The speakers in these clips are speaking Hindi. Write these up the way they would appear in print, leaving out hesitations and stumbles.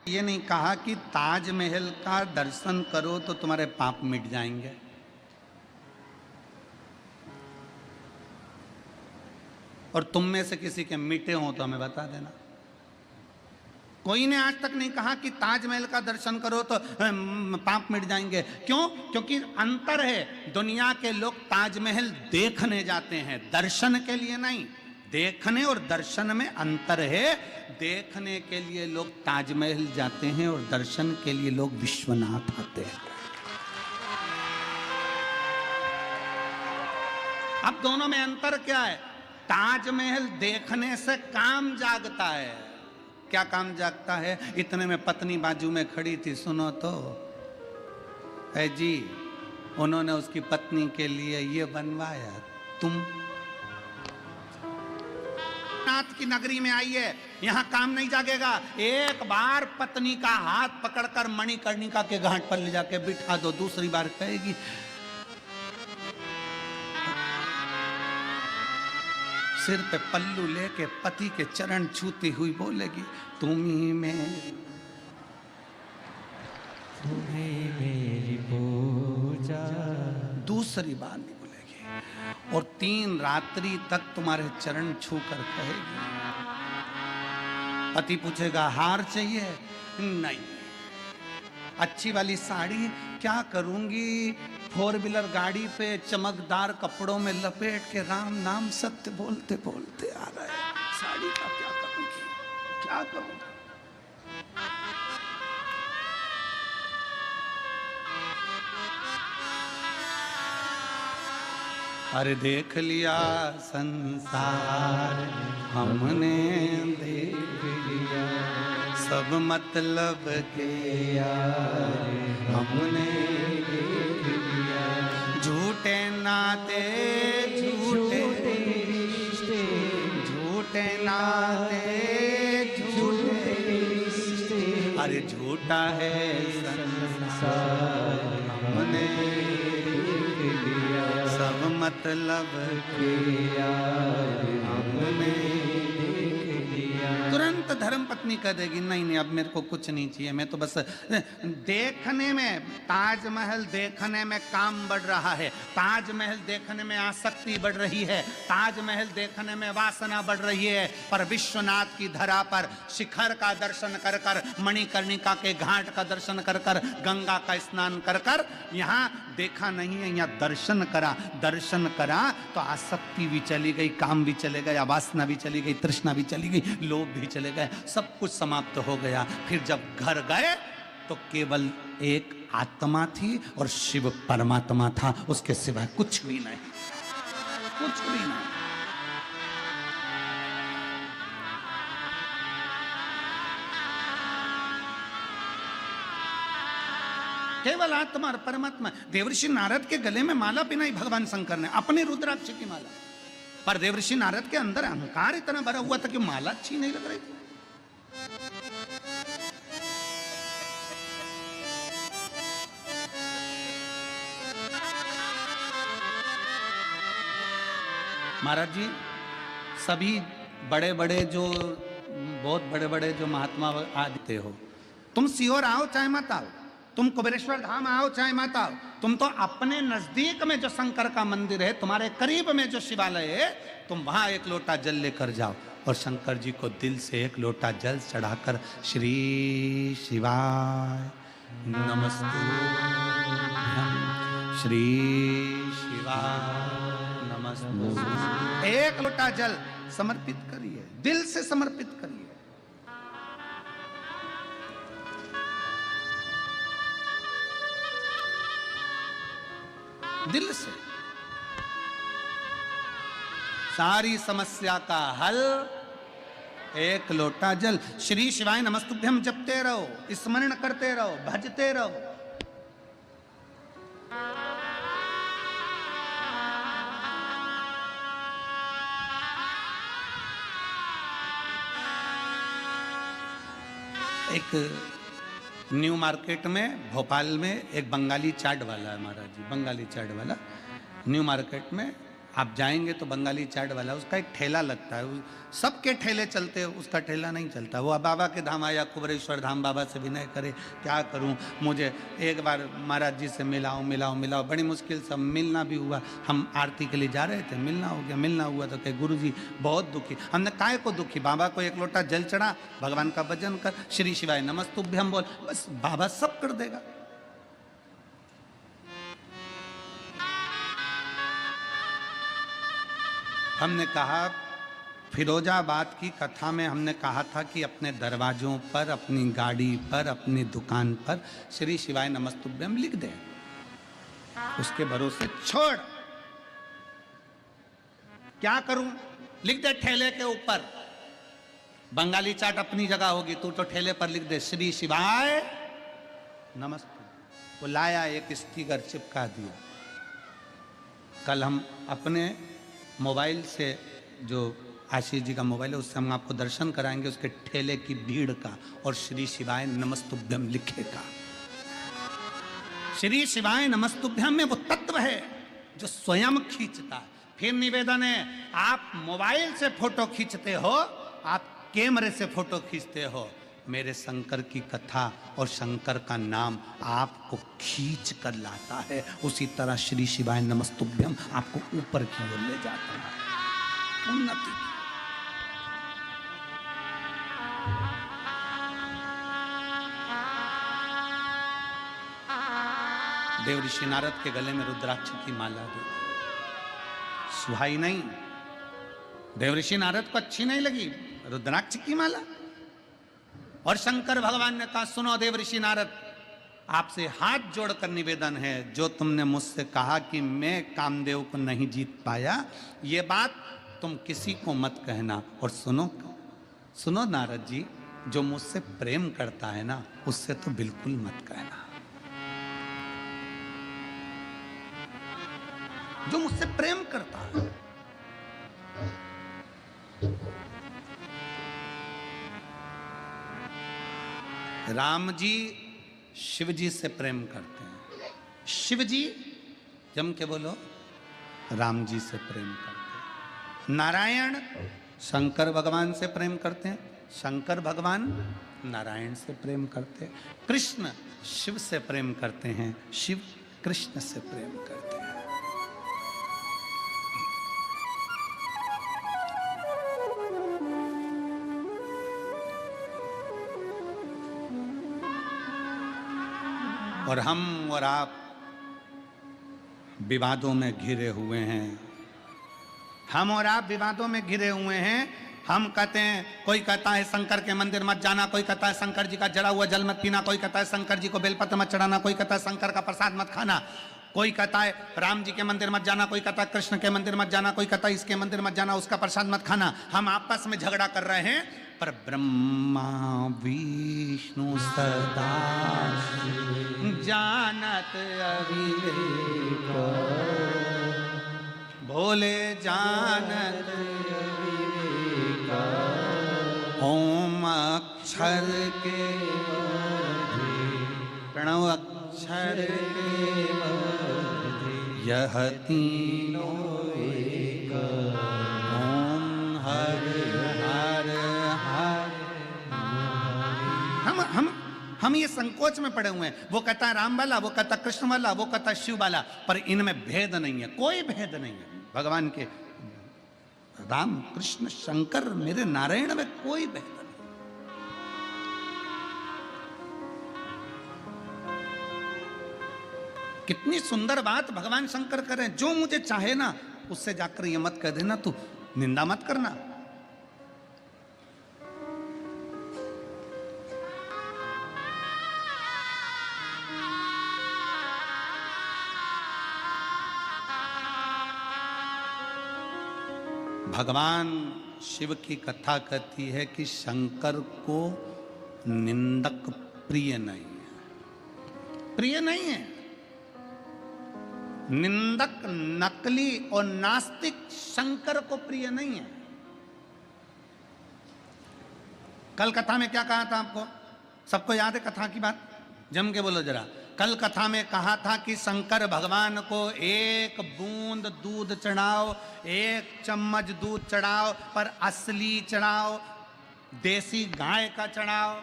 ये नहीं कहा कि ताजमहल का दर्शन करो तो तुम्हारे पाप मिट जाएंगे। और तुम में से किसी के मिटे हो तो हमें बता देना। कोई ने आज तक नहीं कहा कि ताजमहल का दर्शन करो तो पाप मिट जाएंगे। क्यों? क्योंकि अंतर है। दुनिया के लोग ताजमहल देखने जाते हैं, दर्शन के लिए नहीं। देखने और दर्शन में अंतर है। देखने के लिए लोग ताजमहल जाते हैं और दर्शन के लिए लोग विश्वनाथ आते हैं। अब दोनों में अंतर क्या है? ताजमहल देखने से काम जागता है। क्या काम जागता है? इतने में पत्नी बाजू में खड़ी थी। सुनो तो है जी, उन्होंने उसकी पत्नी के लिए ये बनवाया, तुम नाथ की नगरी में आइए, यहां काम नहीं जागेगा। एक बार पत्नी का हाथ पकड़कर मणिकर्णिका के घाट पर ले जाके बिठा दो, दूसरी बार कहेगी सिर पे पल्लू लेके पति के चरण छूती हुई बोलेगी तुम्ही मेरी पूजा। दूसरी बार नहीं बोलेगी। और 3 रात्रि तक तुम्हारे चरण छू कर कहेगी। पति पूछेगा हार चाहिए? नहीं। अच्छी वाली साड़ी? क्या करूंगी, 4 व्हीलर गाड़ी पे चमकदार कपड़ों में लपेट के राम नाम सत्य बोलते बोलते आ रहा है। साड़ी का क्या करूंगी, क्या करूंगी? अरे देख लिया संसार हमने, देख लिया सब मतलब के यार हमने, देख लिया झूठे नाते झूठे रिश्ते, झूठे नाते झूठे रिश्ते। अरे झूठा है संसार हमने देख लिया सब मतलब के यार हमने देख लिया। तुरंत धर्म पत्नी कह देगी नहीं नहीं, अब मेरे को कुछ नहीं चाहिए, मैं तो बस देखने में, ताजमहल देखने में काम बढ़ रहा है, ताजमहल देखने में आसक्ति बढ़ रही है, ताजमहल देखने में वासना बढ़ रही है। पर विश्वनाथ की धरा पर शिखर का दर्शन कर कर, मणिकर्णिका के घाट का दर्शन कर कर, गंगा का स्नान कर कर, यहाँ देखा नहीं है, यहाँ दर्शन करा। दर्शन करा तो आसक्ति भी चली गई, काम भी चले गया, वासना भी चली गई, तृष्णा भी चली गई, लोभ भी चले गए, सब कुछ समाप्त हो गया। फिर जब घर गए तो केवल एक आत्मा थी और शिव परमात्मा था, उसके सिवाय कुछ भी नहीं, कुछ भी नहीं। केवल आत्मा और परमात्मा। देवर्षि नारद के गले में माला पिनाई भगवान शंकर ने, अपनी रुद्राक्ष की माला। पर देवर्षि नारद के अंदर अहंकार इतना भरा हुआ था कि माला अच्छी नहीं लग रही थी। महाराज जी, सभी बड़े बड़े जो, बहुत बड़े बड़े जो महात्मा आते हो, तुम सीहोर आओ चाहे मत आओ, तुम कुबेरेश्वर धाम आओ चाहे मत आओ, तुम तो अपने नजदीक में जो शंकर का मंदिर है, तुम्हारे करीब में जो शिवालय है, तुम वहां एक लोटा जल लेकर जाओ और शंकर जी को दिल से एक लोटा जल चढ़ाकर श्री शिवाय नमस्तुभ्यं, श्री शिवाय नमस्तुभ्यं, एक लोटा जल समर्पित करिए, दिल से समर्पित करिए। दिल से सारी समस्या का हल, एक लोटा जल। श्री शिवाय नमस्तुभ्यम जपते रहो, स्मरण करते रहो, भजते रहो। एक न्यू मार्केट में, भोपाल में एक बंगाली चाट वाला है महाराज जी, बंगाली चाट वाला। न्यू मार्केट में आप जाएंगे तो बंगाली चाट वाला, उसका एक ठेला लगता है, सबके ठेले चलते हैं, उसका ठेला नहीं चलता। वो बाबा के धाम आया, कुबरेश्वर धाम, बाबा से विनय करे, क्या करूं, मुझे एक बार महाराज जी से मिलाओ मिलाओ मिलाओ, बड़ी मुश्किल से मिलना भी हुआ। हम आरती के लिए जा रहे थे, मिलना हो गया, मिलना हुआ तो कहे गुरु जी बहुत दुखी। हमने काय को दुखी, बाबा को एक लोटा जल चढ़ा, भगवान का भजन कर, श्री शिवाय नमस्तुभ्यम बोल, बस बाबा सब कर देगा। हमने कहा फिरोजाबाद की कथा में हमने कहा था कि अपने दरवाजों पर, अपनी गाड़ी पर, अपनी दुकान पर श्री शिवाय नमस्तुभ्यम लिख दे, उसके भरोसे छोड़। क्या करूं, लिख दे ठेले के ऊपर, बंगाली चाट अपनी जगह होगी, तू तो ठेले पर लिख दे श्री शिवाय नमस्ते। वो लाया, एक स्टिकर चिपका दिया। कल हम अपने मोबाइल से, जो आशीष जी का मोबाइल है, उससे हम आपको दर्शन कराएंगे उसके ठेले की भीड़ का, और श्री शिवाय नमस्तुभ्यम लिखेगा। श्री शिवाय नमस्तुभ्यम में वो तत्व है जो स्वयं खींचता है। फिर निवेदन है, आप मोबाइल से फोटो खींचते हो, आप कैमरे से फोटो खींचते हो, मेरे शंकर की कथा और शंकर का नाम आपको खींच कर लाता है। उसी तरह श्री शिवाय नमस्तुभ्यम आपको ऊपर की ओर ले जाता है, उन्नति। देव ऋषि नारद के गले में रुद्राक्ष की माला दी, सुहाई नहीं, देव ऋषि नारद को अच्छी नहीं लगी रुद्राक्ष की माला। और शंकर भगवान ने कहा, सुनो देव ऋषि नारद, आपसे हाथ जोड़कर निवेदन है, जो तुमने मुझसे कहा कि मैं कामदेव को नहीं जीत पाया, ये बात तुम किसी को मत कहना। और सुनो सुनो नारद जी, जो मुझसे प्रेम करता है ना, उससे तो बिल्कुल मत कहना। जो मुझसे प्रेम करता है, राम जी शिव जी से प्रेम करते हैं, शिव जी जम के बोलो राम जी से प्रेम करते हैं। नारायण शंकर भगवान से प्रेम करते हैं, शंकर भगवान नारायण से प्रेम करते हैं। कृष्ण शिव से प्रेम करते हैं, शिव कृष्ण से प्रेम करते हैं। और हम और आप विवादों में घिरे हुए हैं, हम और आप विवादों में घिरे हुए हैं। हम कहते हैं, कोई कहता है शंकर के मंदिर मत जाना, कोई कहता है शंकर जी का जड़ा हुआ जल मत पीना, कोई कहता है शंकर जी को बेलपत्र मत चढ़ाना, कोई कहता है शंकर का प्रसाद मत खाना, कोई कहता है राम जी के मंदिर मत जाना, कोई कहता है कृष्ण के मंदिर मत जाना, कोई कहता है इसके मंदिर मत जाना, उसका प्रसाद मत खाना। हम आपस में झगड़ा कर रहे हैं, पर ब्रह्मा विष्णु सदा जानत अविवेक, भोले जानत अविवेक, ओम अक्षर के प्रणव अक्षर के यह तीनों एक, ओम हर हर हर। हम ये संकोच में पड़े हुए हैं, वो कहता है राम वाला, वो कहता कृष्ण वाला, वो कहता शिव वाला, पर इनमें भेद नहीं है, कोई भेद नहीं है। भगवान के राम कृष्ण शंकर मेरे नारायण में कोई भेद नहीं। कितनी सुंदर बात भगवान शंकर करें, जो मुझे चाहे ना उससे जाकर ये मत कह देना तू निंदा मत करना। भगवान शिव की कथा कहती है कि शंकर को निंदक प्रिय नहीं है, प्रिय नहीं है। निंदक, नकली और नास्तिक शंकर को प्रिय नहीं है। कल कथा में क्या कहा था आपको, सबको याद है कथा की बात, जम के बोलो जरा। कल कथा में कहा था कि शंकर भगवान को एक बूंद दूध चढ़ाओ, एक चम्मच दूध चढ़ाओ, पर असली चढ़ाओ, देसी गाय का चढ़ाओ,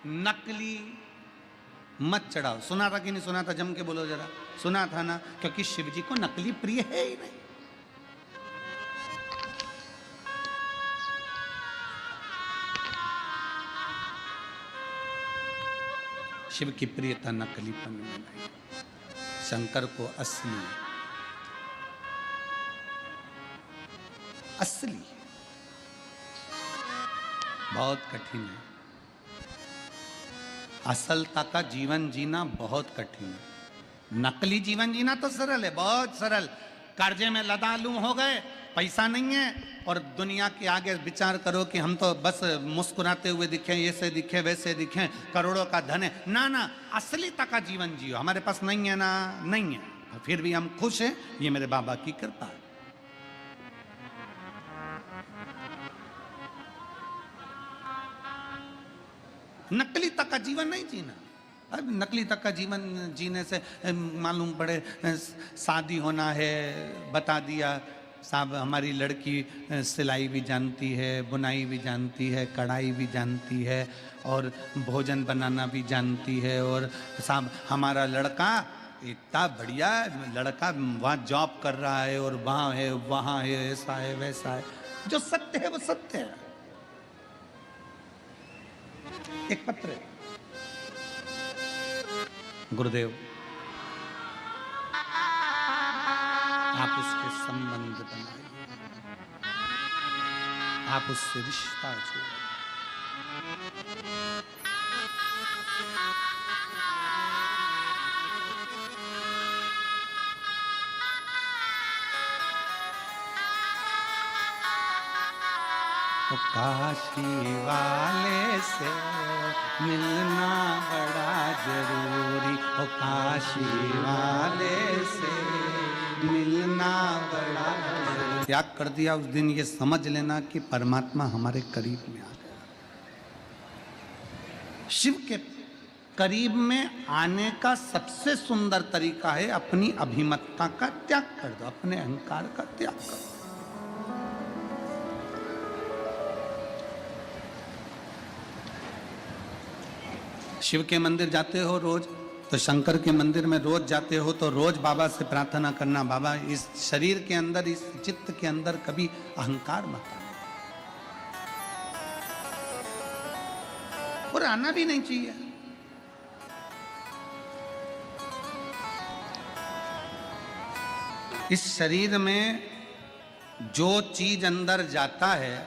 नकली मत चढ़ाओ। सुना था कि नहीं सुना था? जम के बोलो जरा। सुना था ना? क्योंकि शिव जी को नकली प्रिय है ही नहीं। शिव की प्रियता नकलीपन में नहीं, शंकर को असली असली बहुत कठिन है। असलता का जीवन जीना बहुत कठिन है। नकली जीवन जीना तो सरल है, बहुत सरल। कर्जे में लदालू हो गए, पैसा नहीं है, और दुनिया के आगे विचार करो कि हम तो बस मुस्कुराते हुए दिखे, ऐसे दिखे वैसे दिखे, करोड़ों का धन है। ना ना, असलीता का जीवन जियो। हमारे पास नहीं है ना, नहीं है, फिर भी हम खुश हैं, ये मेरे बाबा की कृपा है। नकली तक का जीवन नहीं जीना। अब नकली तक का जीवन जीने से मालूम पड़े शादी होना है, बता दिया साहब हमारी लड़की सिलाई भी जानती है, बुनाई भी जानती है, कढ़ाई भी जानती है, और भोजन बनाना भी जानती है, और साहब हमारा लड़का इतना बढ़िया लड़का वहाँ जॉब कर रहा है, और वहाँ है, ऐसा है वैसा है। जो सत्य है वो सत्य है। एक पत्र है, गुरुदेव आप उसके संबंध बनाइए, आप उससे रिश्ता जोड़िए। तो काशी वाले से मिलना बड़ा जरूरी, ओ काशी वाले से मिलना बड़ा जरूरी। त्याग कर दिया उस दिन, ये समझ लेना कि परमात्मा हमारे करीब में आ गया। शिव के करीब में आने का सबसे सुंदर तरीका है अपनी अभिमतता का त्याग कर दो, अपने अहंकार का त्याग कर दो। शिव के मंदिर जाते हो रोज, तो शंकर के मंदिर में रोज जाते हो, तो रोज बाबा से प्रार्थना करना, बाबा इस शरीर के अंदर, इस चित्त के अंदर कभी अहंकार मत आना, और आना भी नहीं चाहिए। इस शरीर में जो चीज अंदर जाता है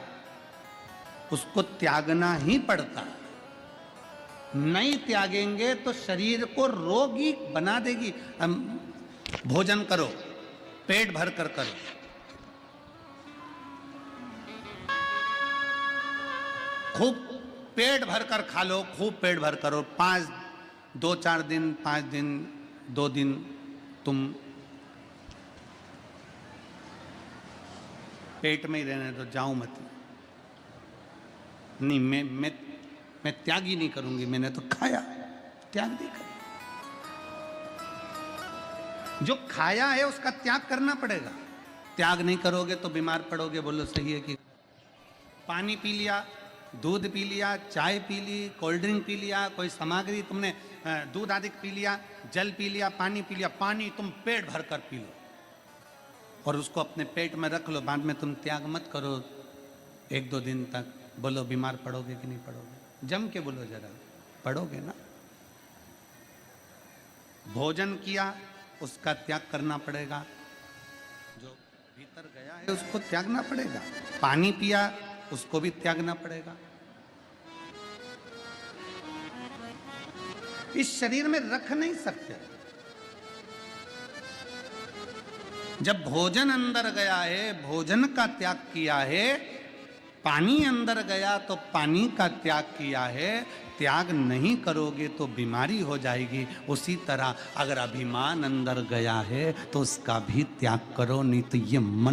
उसको त्यागना ही पड़ता है। नहीं त्यागेंगे तो शरीर को रोगी बना देगी। भोजन करो, पेट भर कर करो, खूब पेट भर कर खा लो, खूब पेट भर करो। 2-4 दिन, 5 दिन, 2 दिन तुम पेट में ही रहने दो, जाओ मत। नहीं, मैं त्याग ही नहीं करूंगी, मैंने तो खाया, त्याग नहीं कर। जो खाया है उसका त्याग करना पड़ेगा। त्याग नहीं करोगे तो बीमार पड़ोगे। बोलो सही है कि? पानी पी लिया, दूध पी लिया, चाय पी ली, कोल्ड ड्रिंक पी लिया, कोई सामग्री तुमने दूध आदि पी लिया, जल पी लिया, पानी पी लिया, पानी तुम पेट भर कर पी लो और उसको अपने पेट में रख लो। बाद में तुम त्याग मत करो 1-2 दिन तक। बोलो बीमार पड़ोगे कि नहीं पड़ोगे? जम के बोलो जरा, पढ़ोगे ना? भोजन किया उसका त्याग करना पड़ेगा, जो भीतर गया है उसको त्यागना पड़ेगा। पानी पिया उसको भी त्यागना पड़ेगा। इस शरीर में रख नहीं सकते। जब भोजन अंदर गया है, भोजन का त्याग किया है, पानी अंदर गया तो पानी का त्याग किया है। त्याग नहीं करोगे तो बीमारी हो जाएगी। उसी तरह अगर अभिमान अंदर गया है तो उसका भी त्याग करो, नहीं तो ये मन